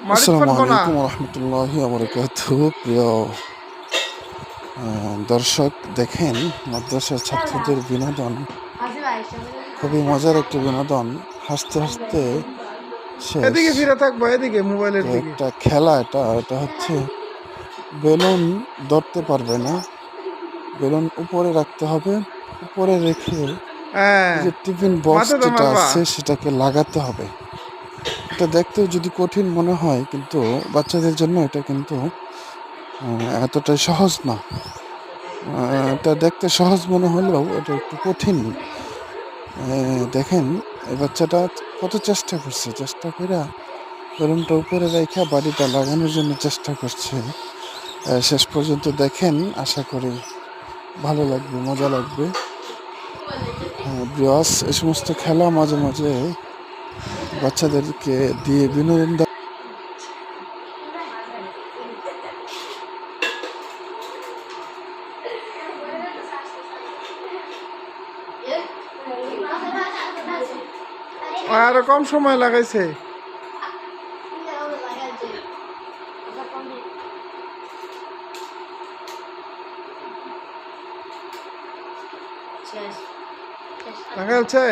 মাটিত আসসালামু ফাটবো না। আলাইকুম রহমতুল্লাহি বারাকাতুহু। প্রিয় দর্শক, দেখেন মাদ্রাসার ছাত্রদের বিনোদন খুবই মজার একটি বিনোদন। হাসতে হাসতে শেষ। এদিকে ফিরে থাকবো, এদিকে মোবাইলের যে দিকে। একটা খেলা, এটা হচ্ছে বেলুন ধরতে পারবে না, বেলুন উপরে রাখতে হবে, উপরে রেখে হ্যাঁ, এই যে টিফিন বক্স মাথাতে যেটা মারবা। আছে সেটাকে লাগাতে হবে। এটা দেখতেও যদি কঠিন মনে হয়, কিন্তু বাচ্চাদের জন্য এটা কিন্তু এতটাই সহজ না। এটা দেখতে সহজ মনে হলেও এটা একটু কঠিন। দেখেন, এই বাচ্চাটা কত চেষ্টা করছে, চেষ্টা করে বেলুনটা উপরে রেখে বাড়িটা লাগানোর জন্য চেষ্টা করছে। শেষ পর্যন্ত দেখেন, আশা করি ভালো লাগবে, মজা লাগবে। বিয়াস, এই সমস্ত খেলা মাঝে মাঝে বাচ্চাদেরকে দিয়ে বিনোদন দেওয়া। আরো কম সময় লাগাইছে। লাগাইছে।